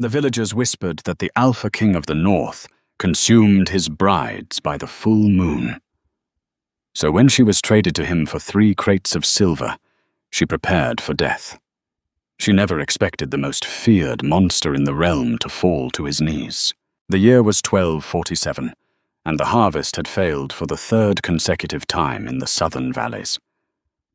The villagers whispered that the Alpha King of the North consumed his brides by the full moon. So when she was traded to him for 3 crates of silver, she prepared for death. She never expected the most feared monster in the realm to fall to his knees. The year was 1247, and the harvest had failed for the 3rd consecutive time in the southern valleys.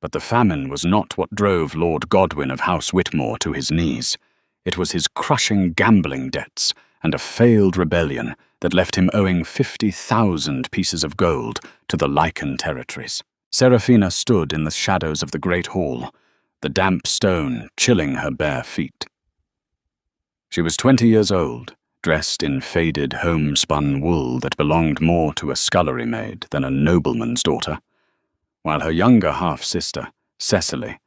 But the famine was not what drove Lord Godwin of House Whitmore to his knees. It was his crushing gambling debts and a failed rebellion that left him owing 50,000 pieces of gold to the Lycan territories. Seraphina stood in the shadows of the great hall, the damp stone chilling her bare feet. She was 20 years old, dressed in faded homespun wool that belonged more to a scullery maid than a nobleman's daughter, while her younger half-sister, Cecily,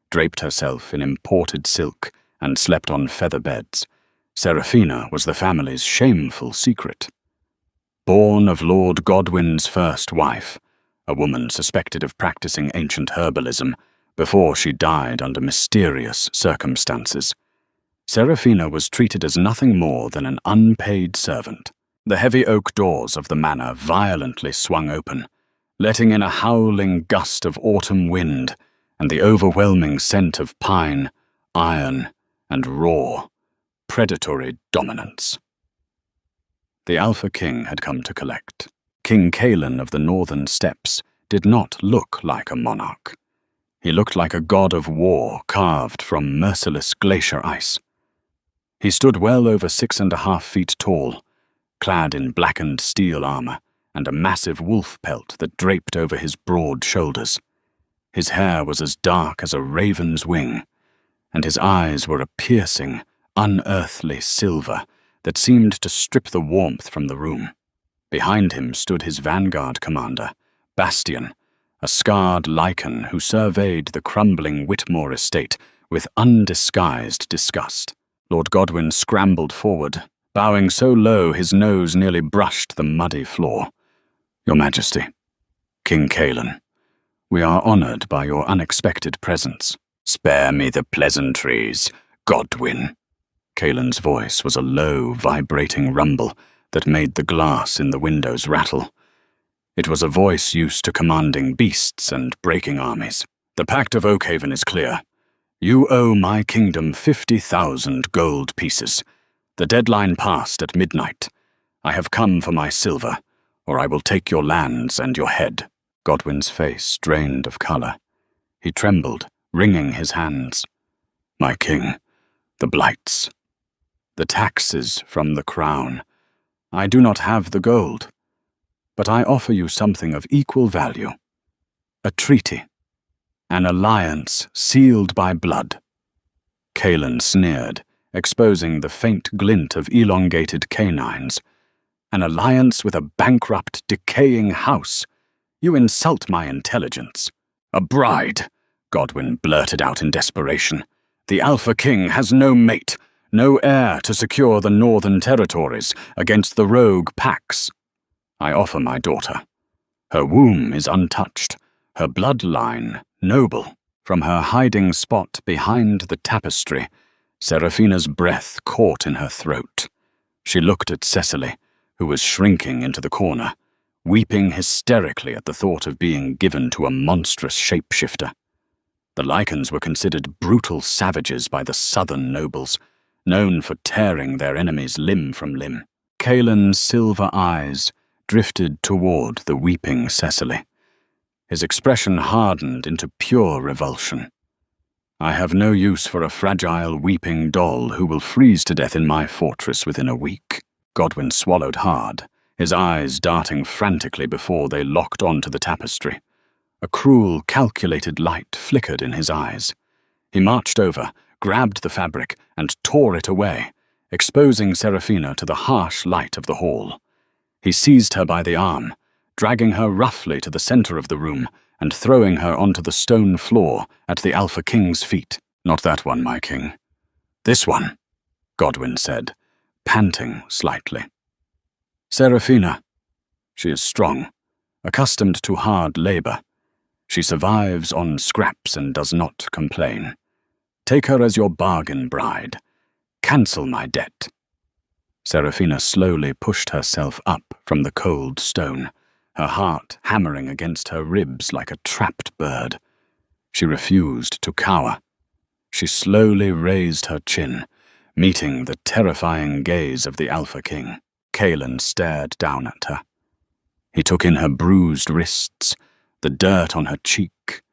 draped herself in imported silk and slept on feather beds. Seraphina was the family's shameful secret. Born of Lord Godwin's first wife, a woman suspected of practicing ancient herbalism before she died under mysterious circumstances, Seraphina was treated as nothing more than an unpaid servant. The heavy oak doors of the manor violently swung open, letting in a howling gust of autumn wind and the overwhelming scent of pine, iron, and raw, predatory dominance. The Alpha King had come to collect. King Cailan of the Northern Steppes did not look like a monarch. He looked like a god of war carved from merciless glacier ice. He stood well over 6.5 feet tall, clad in blackened steel armor and a massive wolf pelt that draped over his broad shoulders. His hair was as dark as a raven's wing, and his eyes were a piercing, unearthly silver that seemed to strip the warmth from the room. Behind him stood his vanguard commander, Bastian, a scarred Lycan who surveyed the crumbling Whitmore estate with undisguised disgust. Lord Godwin scrambled forward, bowing so low his nose nearly brushed the muddy floor. "Your Majesty, King Cailan, we are honored by your unexpected presence." "Spare me the pleasantries, Godwin." Cailan's voice was a low, vibrating rumble that made the glass in the windows rattle. It was a voice used to commanding beasts and breaking armies. "The Pact of Oakhaven is clear. You owe my kingdom 50,000 gold pieces. The deadline passed at midnight. I have come for my silver, or I will take your lands and your head." Godwin's face drained of color. He trembled, wringing his hands. "My king, the blights, the taxes from the crown. I do not have the gold, but I offer you something of equal value. A treaty. An alliance sealed by blood." Cailan sneered, exposing the faint glint of elongated canines. "An alliance with a bankrupt, decaying house? You insult my intelligence." "A bride," Godwin blurted out in desperation. "The Alpha King has no mate, no heir to secure the northern territories against the rogue Pax. I offer my daughter. Her womb is untouched, her bloodline noble." From her hiding spot behind the tapestry, Seraphina's breath caught in her throat. She looked at Cecily, who was shrinking into the corner, weeping hysterically at the thought of being given to a monstrous shapeshifter. The Lycans were considered brutal savages by the southern nobles, known for tearing their enemies limb from limb. Cailan's silver eyes drifted toward the weeping Cecily. His expression hardened into pure revulsion. "I have no use for a fragile, weeping doll who will freeze to death in my fortress within a week." Godwin swallowed hard, his eyes darting frantically before they locked onto the tapestry. A cruel, calculated light flickered in his eyes. He marched over, grabbed the fabric, and tore it away, exposing Seraphina to the harsh light of the hall. He seized her by the arm, dragging her roughly to the center of the room and throwing her onto the stone floor at the Alpha King's feet. "Not that one, my king. This one," Godwin said, panting slightly. "Seraphina. She is strong, accustomed to hard labor. She survives on scraps and does not complain. Take her as your bargain bride. Cancel my debt." Seraphina slowly pushed herself up from the cold stone, her heart hammering against her ribs like a trapped bird. She refused to cower. She slowly raised her chin, meeting the terrifying gaze of the Alpha King. Kaelin stared down at her. He took in her bruised wrists, the dirt on her cheek,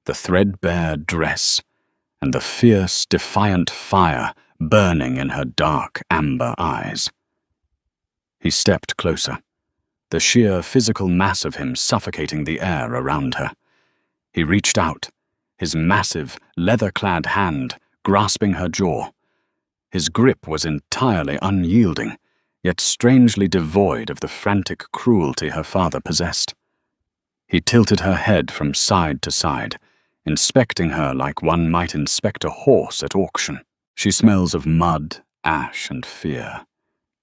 the threadbare dress, and the fierce, defiant fire burning in her dark amber eyes. He stepped closer, the sheer physical mass of him suffocating the air around her. He reached out, his massive, leather-clad hand grasping her jaw. His grip was entirely unyielding, yet strangely devoid of the frantic cruelty her father possessed. He tilted her head from side to side, inspecting her like one might inspect a horse at auction. "She smells of mud, ash, and fear,"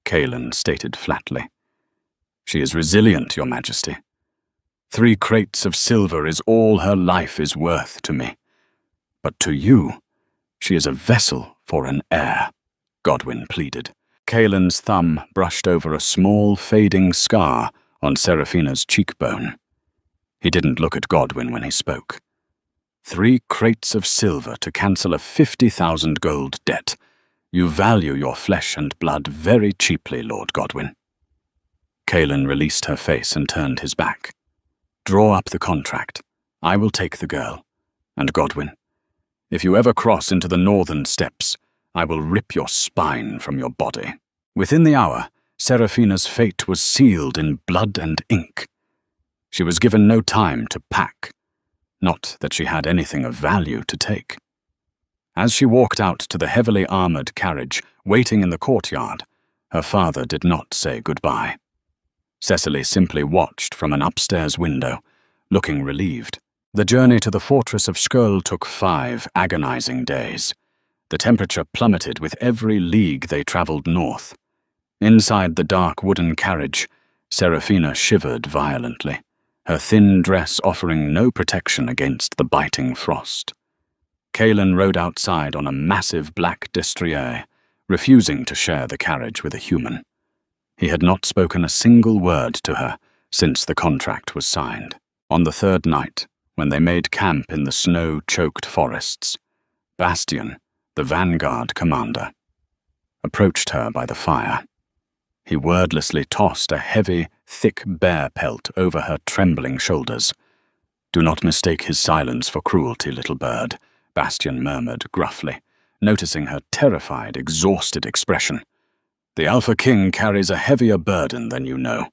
Kaelin stated flatly. "She is resilient, Your Majesty. 3 crates of silver is all her life is worth to me. But to you, she is a vessel for an heir," Godwyn pleaded. Kaelin's thumb brushed over a small, fading scar on Seraphina's cheekbone. He didn't look at Godwyn when he spoke. 3 crates of silver to cancel a 50,000 gold debt. You value your flesh and blood very cheaply, Lord Godwyn. Kaelin released her face and turned his back. "Draw up the contract. I will take the girl. And Godwyn, if you ever cross into the northern steppes, I will rip your spine from your body." Within the hour, Seraphina's fate was sealed in blood and ink. She was given no time to pack. Not that she had anything of value to take. As she walked out to the heavily armored carriage waiting in the courtyard, her father did not say goodbye. Cecily simply watched from an upstairs window, looking relieved. The journey to the fortress of Skjöll took 5 agonizing days. The temperature plummeted with every league they traveled north. Inside the dark wooden carriage, Seraphina shivered violently, her thin dress offering no protection against the biting frost. Kaelin rode outside on a massive black destrier, refusing to share the carriage with a human. He had not spoken a single word to her since the contract was signed. On the 3rd night, when they made camp in the snow-choked forests, Bastian, the vanguard commander, approached her by the fire. He wordlessly tossed a heavy, thick bear pelt over her trembling shoulders. "Do not mistake his silence for cruelty, little bird," Bastian murmured gruffly, noticing her terrified, exhausted expression. "The Alpha King carries a heavier burden than you know.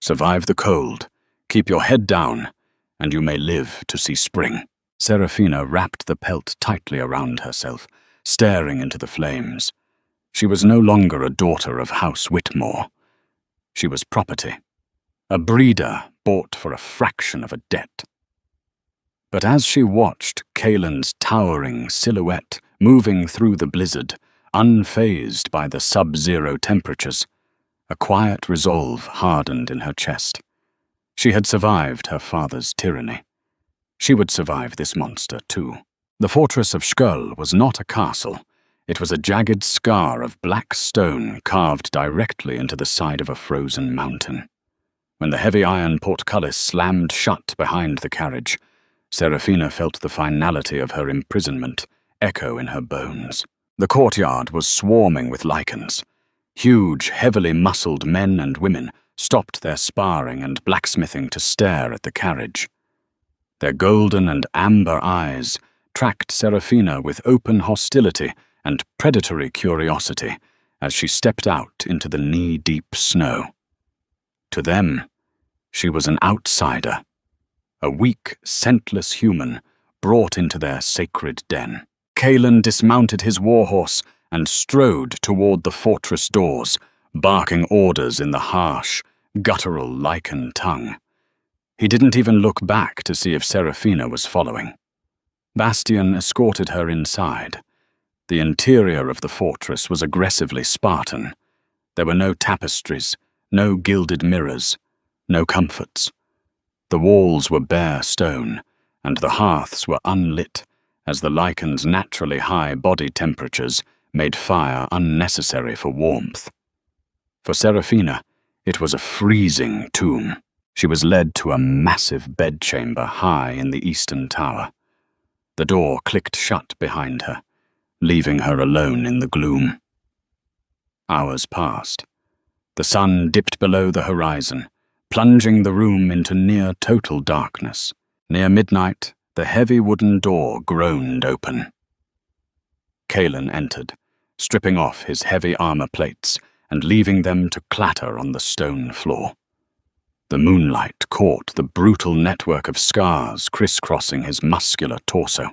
Survive the cold, keep your head down, and you may live to see spring." Seraphina wrapped the pelt tightly around herself, staring into the flames. She was no longer a daughter of House Whitmore. She was property, a breeder bought for a fraction of a debt. But as she watched Kaelin's towering silhouette moving through the blizzard, unfazed by the sub-zero temperatures, a quiet resolve hardened in her chest. She had survived her father's tyranny. She would survive this monster, too. The fortress of Skjöll was not a castle. It was a jagged scar of black stone carved directly into the side of a frozen mountain. When the heavy iron portcullis slammed shut behind the carriage, Seraphina felt the finality of her imprisonment echo in her bones. The courtyard was swarming with lycans. Huge, heavily muscled men and women stopped their sparring and blacksmithing to stare at the carriage. Their golden and amber eyes tracked Seraphina with open hostility and predatory curiosity as she stepped out into the knee-deep snow. To them, she was an outsider, a weak, scentless human brought into their sacred den. Kaelin dismounted his warhorse and strode toward the fortress doors, barking orders in the harsh, guttural lycan tongue. He didn't even look back to see if Seraphina was following. Bastian escorted her inside. The interior of the fortress was aggressively Spartan. There were no tapestries, no gilded mirrors, no comforts. The walls were bare stone, and the hearths were unlit, as the lycan's naturally high body temperatures made fire unnecessary for warmth. For Seraphina, it was a freezing tomb. She was led to a massive bedchamber high in the eastern tower. The door clicked shut behind her, leaving her alone in the gloom. Hours passed. The sun dipped below the horizon, plunging the room into near total darkness. Near midnight, the heavy wooden door groaned open. Cailan entered, stripping off his heavy armor plates and leaving them to clatter on the stone floor. The moonlight caught the brutal network of scars crisscrossing his muscular torso.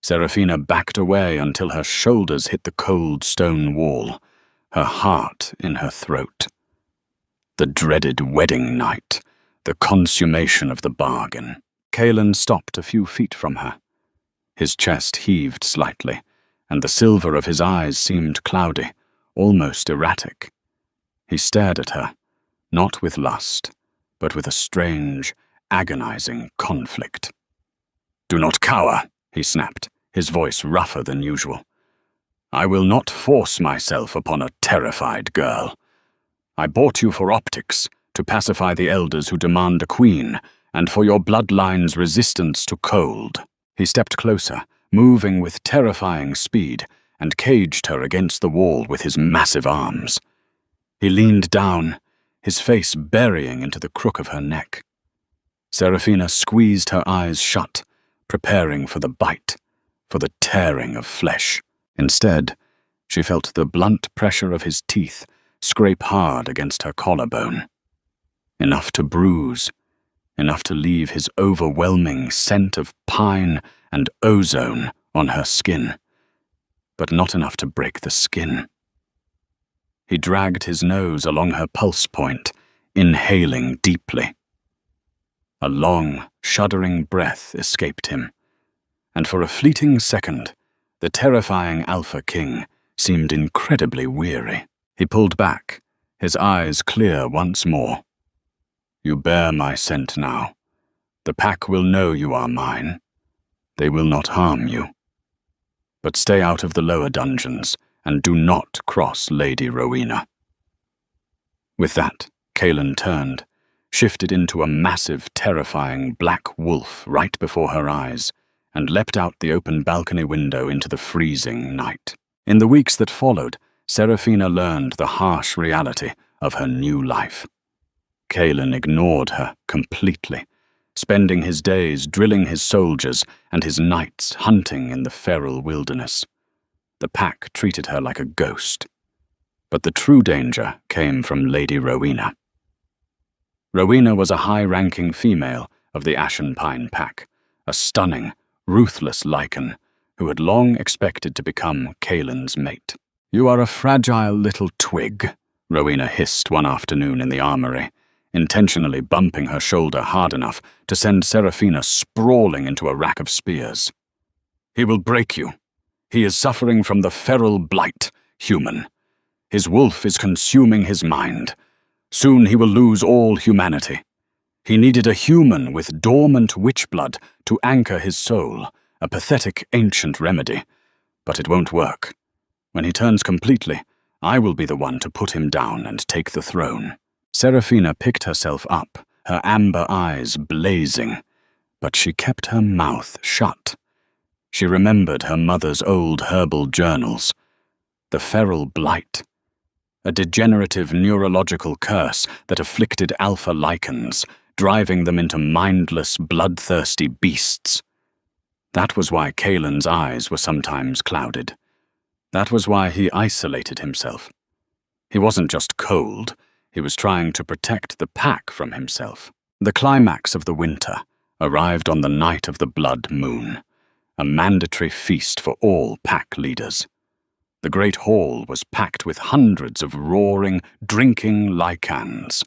Seraphina backed away until her shoulders hit the cold stone wall, her heart in her throat. The dreaded wedding night, the consummation of the bargain. Cailan stopped a few feet from her. His chest heaved slightly, and the silver of his eyes seemed cloudy, almost erratic. He stared at her, not with lust, but with a strange, agonizing conflict. "Do not cower," he snapped, his voice rougher than usual. "I will not force myself upon a terrified girl. I bought you for optics, to pacify the elders who demand a queen, and for your bloodline's resistance to cold." He stepped closer, moving with terrifying speed, and caged her against the wall with his massive arms. He leaned down, his face burying into the crook of her neck. Seraphina squeezed her eyes shut, preparing for the bite, for the tearing of flesh. Instead, she felt the blunt pressure of his teeth scrape hard against her collarbone. Enough to bruise, enough to leave his overwhelming scent of pine and ozone on her skin, but not enough to break the skin. He dragged his nose along her pulse point, inhaling deeply. A long, shuddering breath escaped him, and for a fleeting second, the terrifying Alpha King seemed incredibly weary. He pulled back, his eyes clear once more. "You bear my scent now. The pack will know you are mine. They will not harm you. But stay out of the lower dungeons, and do not cross Lady Rowena." With that, Cailan turned, shifted into a massive, terrifying black wolf right before her eyes, and leapt out the open balcony window into the freezing night. In the weeks that followed, Seraphina learned the harsh reality of her new life. Cailan ignored her completely, spending his days drilling his soldiers and his nights hunting in the feral wilderness. The pack treated her like a ghost. But the true danger came from Lady Rowena. Rowena was a high-ranking female of the Ashen Pine pack, a stunning, ruthless lycan who had long expected to become Cailan's mate. "You are a fragile little twig," Rowena hissed one afternoon in the armory, intentionally bumping her shoulder hard enough to send Seraphina sprawling into a rack of spears. "He will break you. He is suffering from the feral blight, human. His wolf is consuming his mind. Soon he will lose all humanity. He needed a human with dormant witch blood to anchor his soul, a pathetic ancient remedy. But it won't work. When he turns completely, I will be the one to put him down and take the throne." Seraphina picked herself up, her amber eyes blazing, but she kept her mouth shut. She remembered her mother's old herbal journals. The feral blight, a degenerative neurological curse that afflicted alpha lycans, driving them into mindless, bloodthirsty beasts. That was why Cailan's eyes were sometimes clouded. That was why he isolated himself. He wasn't just cold, he was trying to protect the pack from himself. The climax of the winter arrived on the night of the blood moon, a mandatory feast for all pack leaders. The great hall was packed with hundreds of roaring, drinking lycans.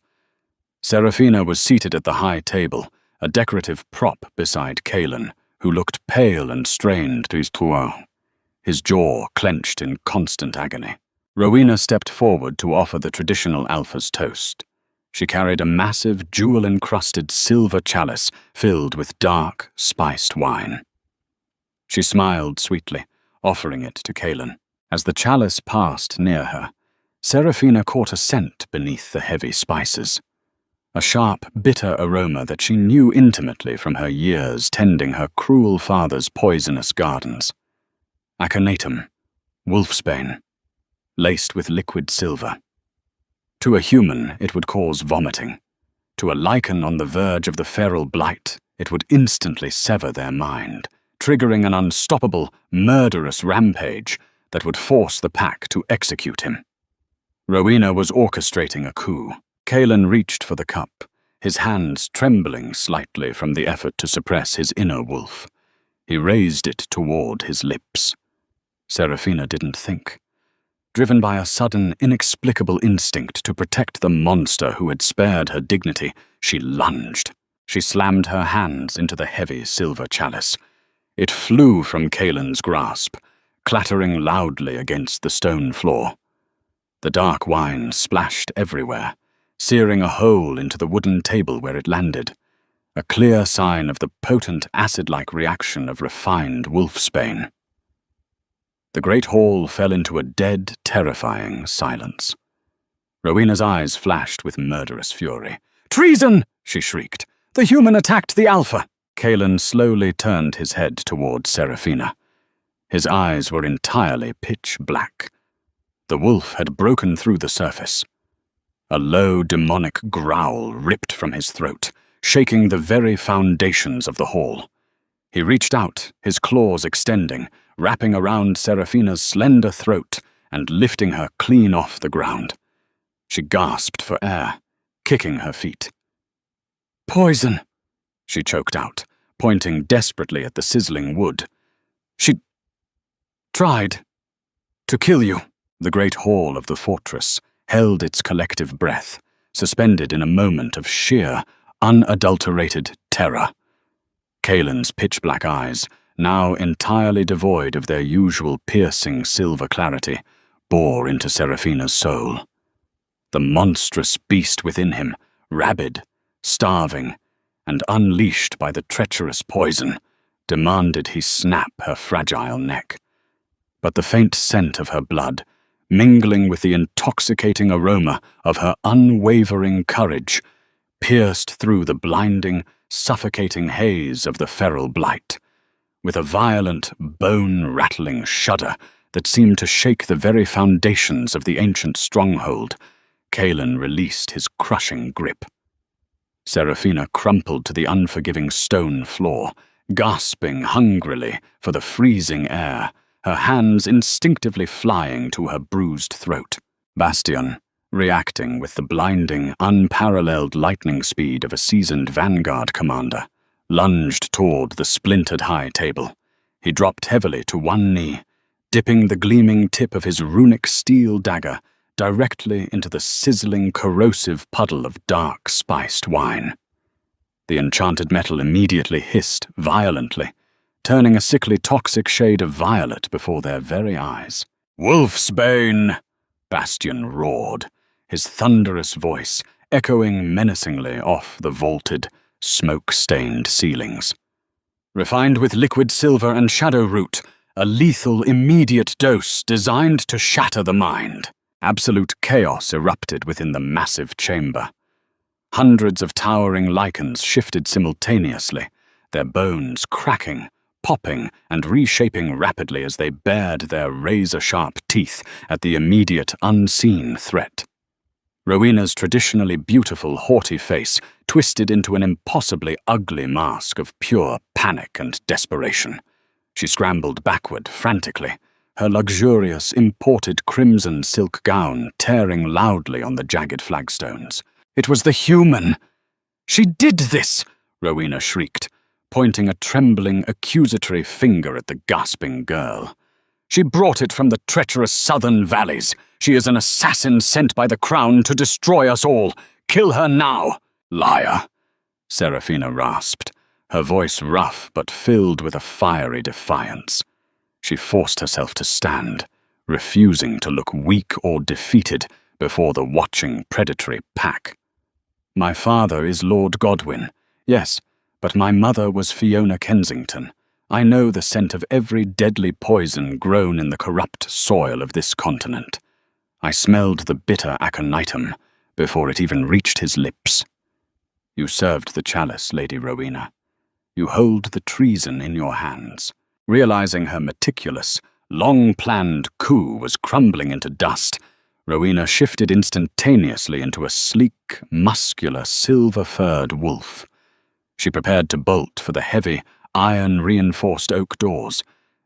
Seraphina was seated at the high table, a decorative prop beside Cailan, who looked pale and strained to his troueur, his jaw clenched in constant agony. Rowena stepped forward to offer the traditional Alpha's toast. She carried a massive, jewel-encrusted silver chalice filled with dark, spiced wine. She smiled sweetly, offering it to Cailan. As the chalice passed near her, Seraphina caught a scent beneath the heavy spices. A sharp, bitter aroma that she knew intimately from her years tending her cruel father's poisonous gardens. Aconitum, wolfsbane, laced with liquid silver. To a human, it would cause vomiting. To a lichen on the verge of the feral blight, it would instantly sever their mind, triggering an unstoppable, murderous rampage that would force the pack to execute him. Rowena was orchestrating a coup. Cailan reached for the cup, his hands trembling slightly from the effort to suppress his inner wolf. He raised it toward his lips. Seraphina didn't think. Driven by a sudden, inexplicable instinct to protect the monster who had spared her dignity, she lunged. She slammed her hands into the heavy silver chalice. It flew from Cailan's grasp, clattering loudly against the stone floor. The dark wine splashed everywhere, searing a hole into the wooden table where it landed, a clear sign of the potent acid-like reaction of refined wolfsbane. The great hall fell into a dead, terrifying silence. Rowena's eyes flashed with murderous fury. "Treason!" she shrieked. "The human attacked the Alpha!" Cailan slowly turned his head toward Seraphina. His eyes were entirely pitch black. The wolf had broken through the surface. A low, demonic growl ripped from his throat, shaking the very foundations of the hall. He reached out, his claws extending, wrapping around Seraphina's slender throat and lifting her clean off the ground. She gasped for air, kicking her feet. "Poison!" she choked out, pointing desperately at the sizzling wood. "She tried to kill you." The great hall of the fortress held its collective breath, suspended in a moment of sheer, unadulterated terror. Cailan's pitch-black eyes, now entirely devoid of their usual piercing silver clarity, bore into Seraphina's soul. The monstrous beast within him, rabid, starving, and unleashed by the treacherous poison, demanded he snap her fragile neck. But the faint scent of her blood, mingling with the intoxicating aroma of her unwavering courage, pierced through the blinding, suffocating haze of the feral blight. With a violent, bone-rattling shudder that seemed to shake the very foundations of the ancient stronghold, Cailan released his crushing grip. Seraphina crumpled to the unforgiving stone floor, gasping hungrily for the freezing air, her hands instinctively flying to her bruised throat. Bastion, reacting with the blinding, unparalleled lightning speed of a seasoned vanguard commander, lunged toward the splintered high table. He dropped heavily to one knee, dipping the gleaming tip of his runic steel dagger directly into the sizzling, corrosive puddle of dark, spiced wine. The enchanted metal immediately hissed violently, turning a sickly toxic shade of violet before their very eyes. "Wolfsbane!" Bastion roared, his thunderous voice echoing menacingly off the vaulted, smoke-stained ceilings. "Refined with liquid silver and shadow root, a lethal immediate dose designed to shatter the mind." Absolute chaos erupted within the massive chamber. Hundreds of towering lichens shifted simultaneously, their bones cracking, popping, and reshaping rapidly as they bared their razor-sharp teeth at the immediate unseen threat. Rowena's traditionally beautiful, haughty face twisted into an impossibly ugly mask of pure panic and desperation. She scrambled backward frantically, her luxurious, imported crimson silk gown tearing loudly on the jagged flagstones. "It was the human! She did this!" Rowena shrieked, pointing a trembling, accusatory finger at the gasping girl. "She brought it from the treacherous southern valleys. She is an assassin sent by the crown to destroy us all. Kill her now!" "Liar!" Seraphina rasped, her voice rough but filled with a fiery defiance. She forced herself to stand, refusing to look weak or defeated before the watching predatory pack. "My father is Lord Godwyn. Yes, but my mother was Fiona Kensington. I know the scent of every deadly poison grown in the corrupt soil of this continent. I smelled the bitter aconitum before it even reached his lips. You served the chalice, Lady Rowena. You hold the treason in your hands. Realizing her meticulous, long-planned coup was crumbling into dust, Rowena shifted instantaneously into a sleek, muscular, silver-furred wolf. She prepared to bolt for the heavy, iron-reinforced oak doors,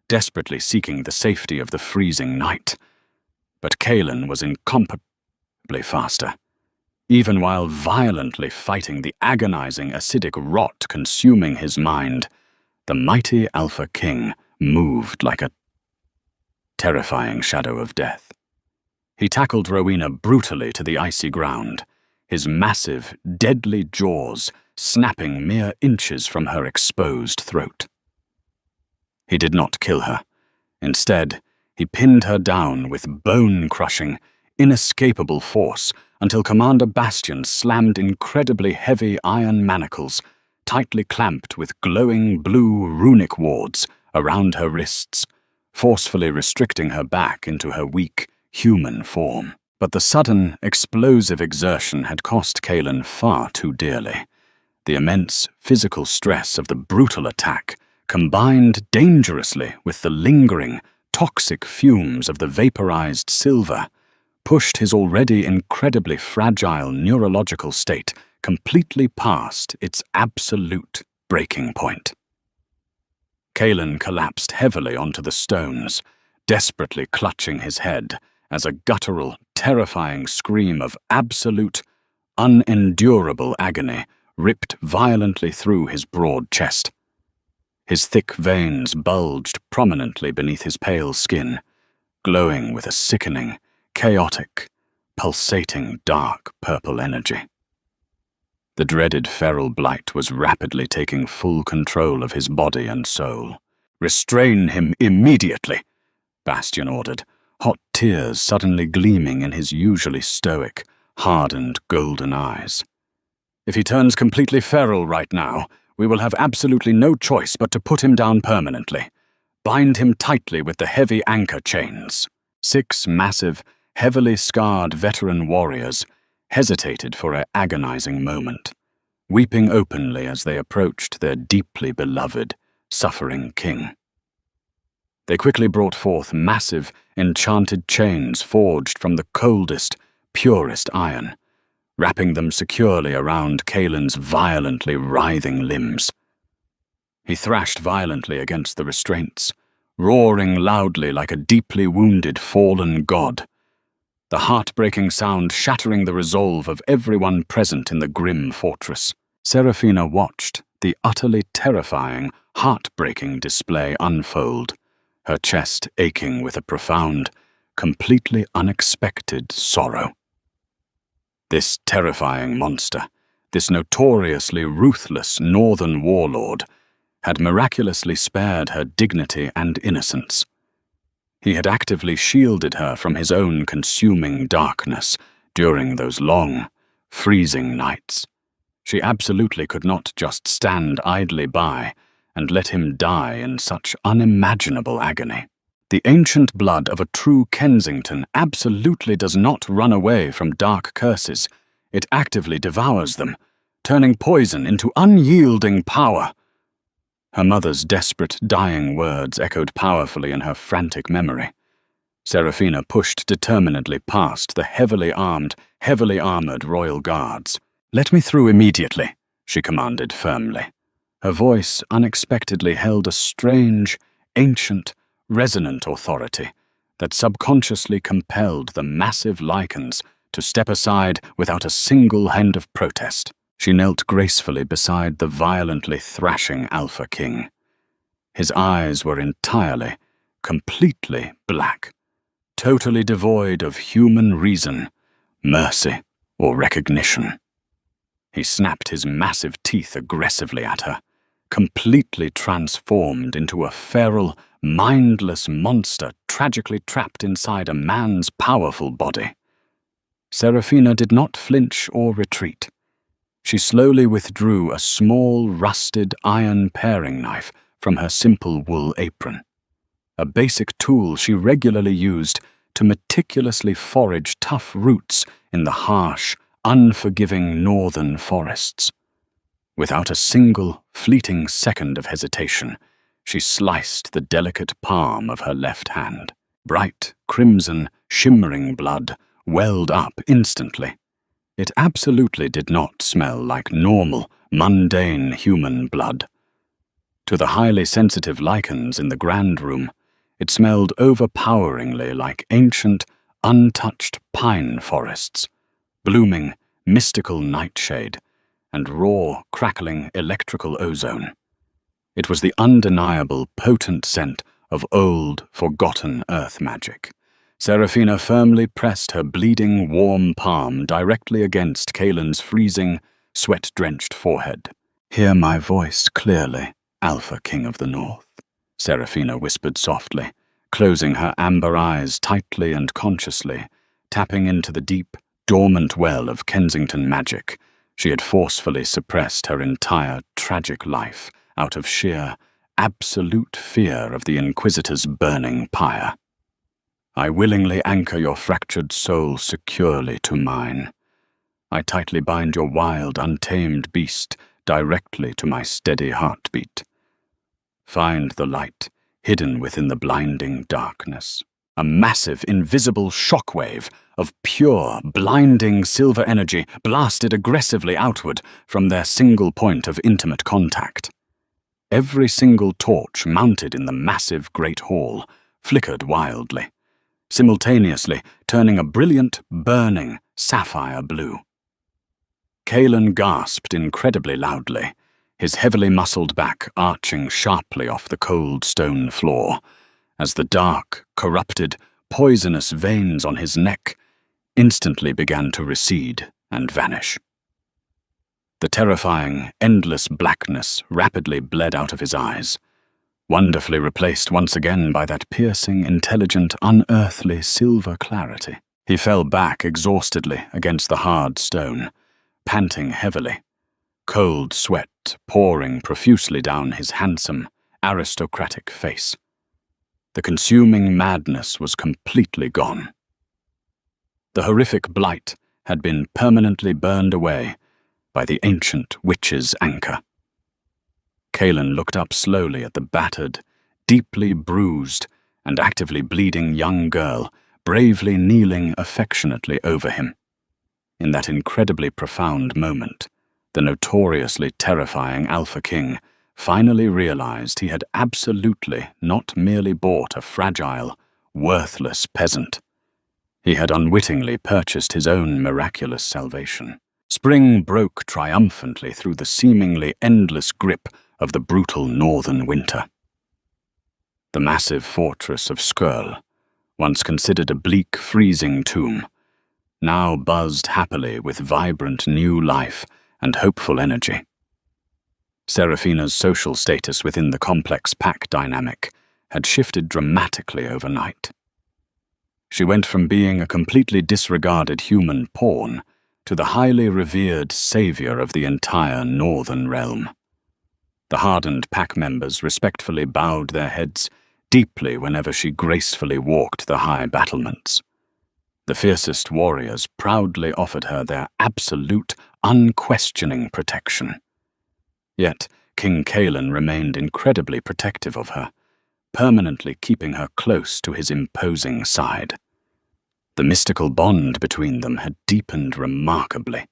desperately seeking the safety of the freezing night. But Kaelin was incomparably faster. Even while violently fighting the agonizing acidic rot consuming his mind, the mighty Alpha King moved like a terrifying shadow of death. He tackled Rowena brutally to the icy ground, his massive, deadly jaws snapping mere inches from her exposed throat. He did not kill her. Instead, he pinned her down with bone-crushing, inescapable force until Commander Bastion slammed incredibly heavy iron manacles, tightly clamped with glowing blue runic wards, around her wrists, forcefully restricting her back into her weak, human form. But the sudden, explosive exertion had cost Kaelin far too dearly. The immense physical stress of the brutal attack, combined dangerously with the lingering, toxic fumes of the vaporized silver, pushed his already incredibly fragile neurological state completely past its absolute breaking point. Kaelin collapsed heavily onto the stones, desperately clutching his head as a guttural, terrifying scream of absolute, unendurable agony ripped violently through his broad chest. His thick veins bulged prominently beneath his pale skin, glowing with a sickening, chaotic, pulsating dark purple energy. The dreaded feral blight was rapidly taking full control of his body and soul. "Restrain him immediately," Bastion ordered, hot tears suddenly gleaming in his usually stoic, hardened golden eyes. "If he turns completely feral right now, we will have absolutely no choice but to put him down permanently. Bind him tightly with the heavy anchor chains." 6 massive, heavily scarred veteran warriors hesitated for an agonizing moment, weeping openly as they approached their deeply beloved, suffering king. They quickly brought forth massive, enchanted chains forged from the coldest, purest iron, wrapping them securely around Kaelin's violently writhing limbs. He thrashed violently against the restraints, roaring loudly like a deeply wounded fallen god, the heartbreaking sound shattering the resolve of everyone present in the grim fortress. Seraphina watched the utterly terrifying, heartbreaking display unfold, her chest aching with a profound, completely unexpected sorrow. This terrifying monster, this notoriously ruthless northern warlord, had miraculously spared her dignity and innocence. He had actively shielded her from his own consuming darkness during those long, freezing nights. She absolutely could not just stand idly by and let him die in such unimaginable agony. The ancient blood of a true Kensington absolutely does not run away from dark curses. It actively devours them, turning poison into unyielding power. Her mother's desperate, dying words echoed powerfully in her frantic memory. Seraphina pushed determinedly past the heavily armed, heavily armored royal guards. "Let me through immediately," she commanded firmly. Her voice unexpectedly held a strange, ancient, resonant authority that subconsciously compelled the massive Lycans to step aside without a single hint of protest. She knelt gracefully beside the violently thrashing Alpha King. His eyes were entirely, completely black, totally devoid of human reason, mercy, or recognition. He snapped his massive teeth aggressively at her, completely transformed into a feral, mindless monster tragically trapped inside a man's powerful body. Seraphina did not flinch or retreat. She slowly withdrew a small, rusted iron paring knife from her simple wool apron, a basic tool she regularly used to meticulously forage tough roots in the harsh, unforgiving northern forests. Without a single fleeting second of hesitation, she sliced the delicate palm of her left hand. Bright, crimson, shimmering blood welled up instantly. It absolutely did not smell like normal, mundane human blood. To the highly sensitive lichens in the grand room, it smelled overpoweringly like ancient, untouched pine forests, blooming, mystical nightshade, and raw, crackling electrical ozone. It was the undeniable, potent scent of old, forgotten earth magic. Seraphina firmly pressed her bleeding, warm palm directly against Kaelin's freezing, sweat-drenched forehead. "Hear my voice clearly, Alpha King of the North," Seraphina whispered softly, closing her amber eyes tightly and consciously, tapping into the deep, dormant well of Kensington magic she had forcefully suppressed her entire tragic life out of sheer, absolute fear of the Inquisitor's burning pyre. "I willingly anchor your fractured soul securely to mine. I tightly bind your wild, untamed beast directly to my steady heartbeat. Find the light hidden within the blinding darkness." A massive, invisible shockwave of pure, blinding silver energy blasted aggressively outward from their single point of intimate contact. Every single torch mounted in the massive great hall flickered wildly, simultaneously turning a brilliant, burning sapphire blue. Kaelin gasped incredibly loudly, his heavily muscled back arching sharply off the cold stone floor, as the dark, corrupted, poisonous veins on his neck instantly began to recede and vanish. The terrifying, endless blackness rapidly bled out of his eyes, wonderfully replaced once again by that piercing, intelligent, unearthly silver clarity. He fell back exhaustedly against the hard stone, panting heavily, cold sweat pouring profusely down his handsome, aristocratic face. The consuming madness was completely gone. The horrific blight had been permanently burned away by the ancient witch's anchor. Kaelin looked up slowly at the battered, deeply bruised, and actively bleeding young girl bravely kneeling affectionately over him. In that incredibly profound moment, the notoriously terrifying Alpha King finally realized he had absolutely not merely bought a fragile, worthless peasant. He had unwittingly purchased his own miraculous salvation. Spring broke triumphantly through the seemingly endless grip of the brutal northern winter. The massive fortress of Skurl, once considered a bleak, freezing tomb, now buzzed happily with vibrant new life and hopeful energy. Seraphina's social status within the complex pack dynamic had shifted dramatically overnight. She went from being a completely disregarded human pawn to the highly revered savior of the entire northern realm. The hardened pack members respectfully bowed their heads deeply whenever she gracefully walked the high battlements. The fiercest warriors proudly offered her their absolute, unquestioning protection. Yet King Kaelin remained incredibly protective of her, permanently keeping her close to his imposing side. The mystical bond between them had deepened remarkably,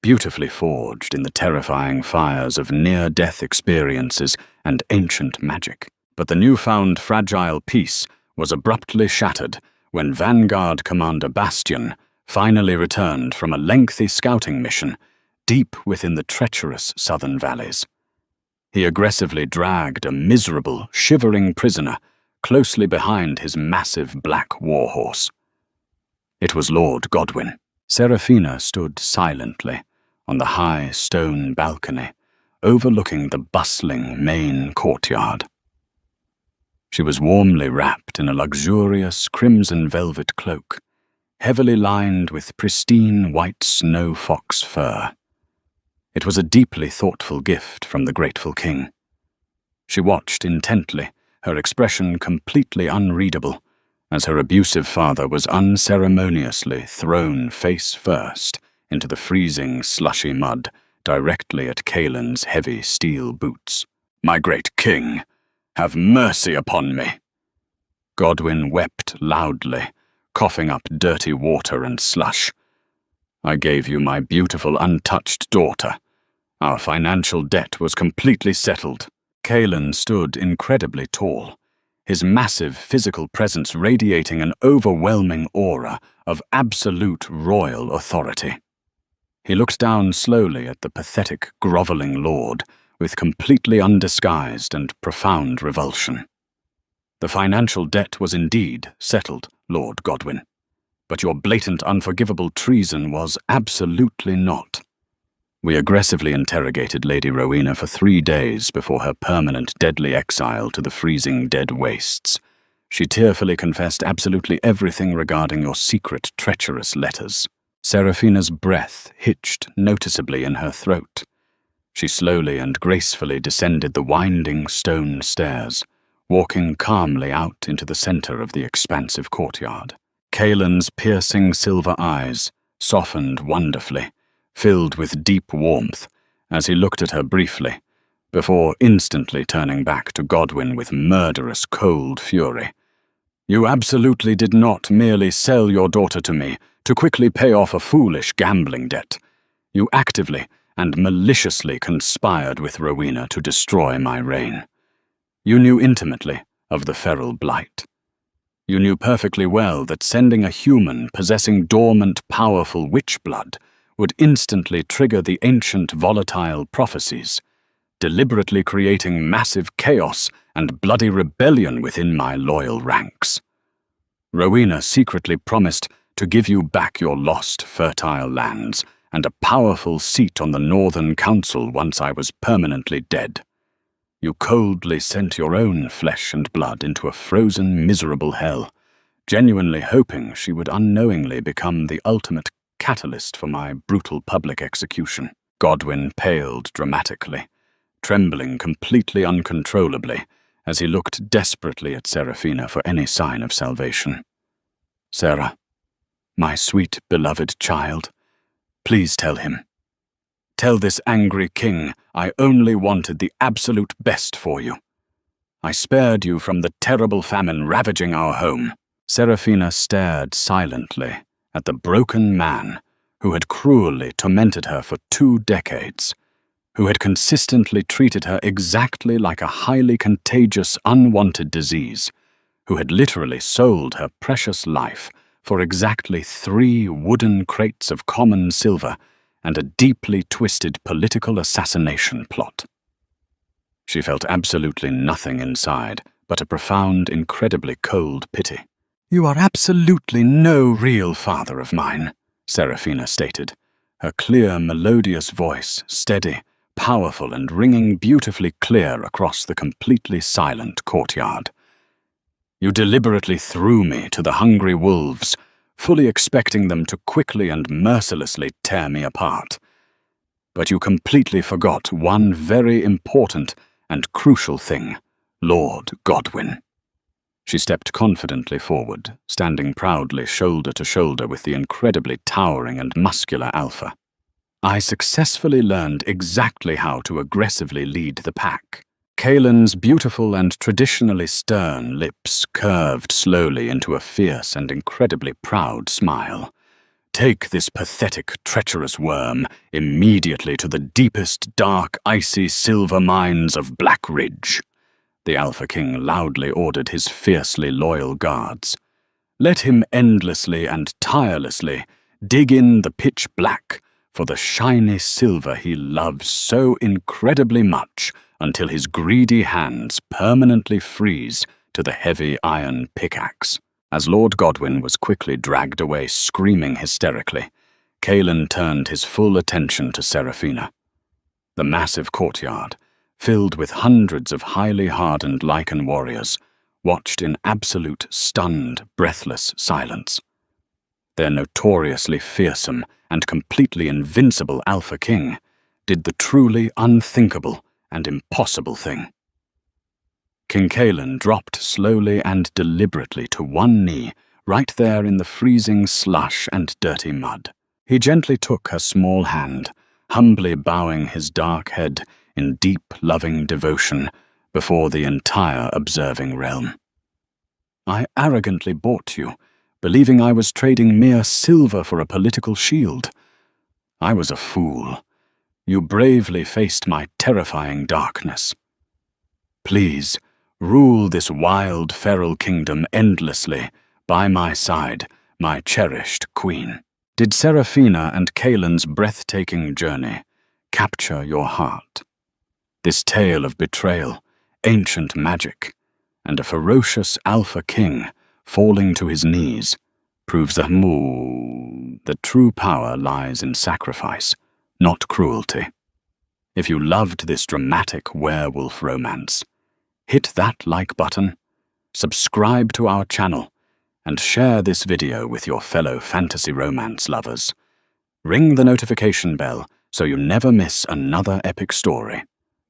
beautifully forged in the terrifying fires of near-death experiences and ancient magic. But the newfound fragile peace was abruptly shattered when Vanguard Commander Bastion finally returned from a lengthy scouting mission deep within the treacherous southern valleys. He aggressively dragged a miserable, shivering prisoner closely behind his massive black warhorse. It was Lord Godwyn. Seraphina stood silently on the high stone balcony overlooking the bustling main courtyard. She was warmly wrapped in a luxurious crimson velvet cloak, heavily lined with pristine white snow fox fur. It was a deeply thoughtful gift from the grateful king. She watched intently, her expression completely unreadable, as her abusive father was unceremoniously thrown face first into the freezing, slushy mud directly at Kaelin's heavy steel boots. "My great king, have mercy upon me." Godwyn wept loudly, coughing up dirty water and slush. "I gave you my beautiful, untouched daughter. Our financial debt was completely settled." Kaelin stood incredibly tall, his massive physical presence radiating an overwhelming aura of absolute royal authority. He looked down slowly at the pathetic, groveling lord with completely undisguised and profound revulsion. "The financial debt was indeed settled, Lord Godwyn, but your blatant, unforgivable treason was absolutely not." We aggressively interrogated Lady Rowena for 3 days before her permanent deadly exile to the freezing dead wastes. She tearfully confessed absolutely everything regarding your secret, treacherous letters. Seraphina's breath hitched noticeably in her throat. She slowly and gracefully descended the winding stone stairs, walking calmly out into the center of the expansive courtyard. Kaelin's piercing silver eyes softened wonderfully, filled with deep warmth, as he looked at her briefly, before instantly turning back to Godwyn with murderous, cold fury. "You absolutely did not merely sell your daughter to me to quickly pay off a foolish gambling debt. You actively and maliciously conspired with Rowena to destroy my reign. You knew intimately of the feral blight. You knew perfectly well that sending a human possessing dormant, powerful witch blood would instantly trigger the ancient volatile prophecies, deliberately creating massive chaos and bloody rebellion within my loyal ranks. Rowena secretly promised to give you back your lost fertile lands and a powerful seat on the Northern Council once I was permanently dead. You coldly sent your own flesh and blood into a frozen, miserable hell, genuinely hoping she would unknowingly become the ultimate catalyst for my brutal public execution." Godwyn paled dramatically, trembling completely uncontrollably as he looked desperately at Seraphina for any sign of salvation. "Sarah, my sweet, beloved child, please tell him. Tell this angry king I only wanted the absolute best for you. I spared you from the terrible famine ravaging our home." Seraphina stared silently at the broken man who had cruelly tormented her for 2 decades, who had consistently treated her exactly like a highly contagious, unwanted disease, who had literally sold her precious life for exactly 3 wooden crates of common silver and a deeply twisted political assassination plot. She felt absolutely nothing inside but a profound, incredibly cold pity. "You are absolutely no real father of mine," Seraphina stated, her clear, melodious voice steady, powerful, and ringing beautifully clear across the completely silent courtyard. "You deliberately threw me to the hungry wolves, fully expecting them to quickly and mercilessly tear me apart. But you completely forgot one very important and crucial thing, Lord Godwyn." She stepped confidently forward, standing proudly shoulder to shoulder with the incredibly towering and muscular Alpha. "I successfully learned exactly how to aggressively lead the pack." Kaelin's beautiful and traditionally stern lips curved slowly into a fierce and incredibly proud smile. "Take this pathetic, treacherous worm immediately to the deepest, dark, icy silver mines of Black Ridge," the Alpha King loudly ordered his fiercely loyal guards. "Let him endlessly and tirelessly dig in the pitch black for the shiny silver he loves so incredibly much until his greedy hands permanently freeze to the heavy iron pickaxe." As Lord Godwyn was quickly dragged away screaming hysterically, Kaelin turned his full attention to Seraphina. The massive courtyard, filled with hundreds of highly hardened Lycan warriors, watched in absolute, stunned, breathless silence. Their notoriously fearsome and completely invincible Alpha King did the truly unthinkable and impossible thing. King Cailan dropped slowly and deliberately to one knee, right there in the freezing slush and dirty mud. He gently took her small hand, humbly bowing his dark head in deep, loving devotion before the entire observing realm. I arrogantly bought you, believing I was trading mere silver for a political shield. I was a fool. You bravely faced my terrifying darkness. Please, rule this wild, feral kingdom endlessly, by my side, my cherished queen. Did Seraphina and Cailan's breathtaking journey capture your heart? This tale of betrayal, ancient magic, and a ferocious Alpha King falling to his knees proves that true power lies in sacrifice, not cruelty. If you loved this dramatic werewolf romance, hit that like button, subscribe to our channel, and share this video with your fellow fantasy romance lovers. Ring the notification bell so you never miss another epic story.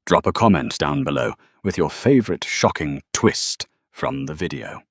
Drop a comment down below with your favorite shocking twist from the video.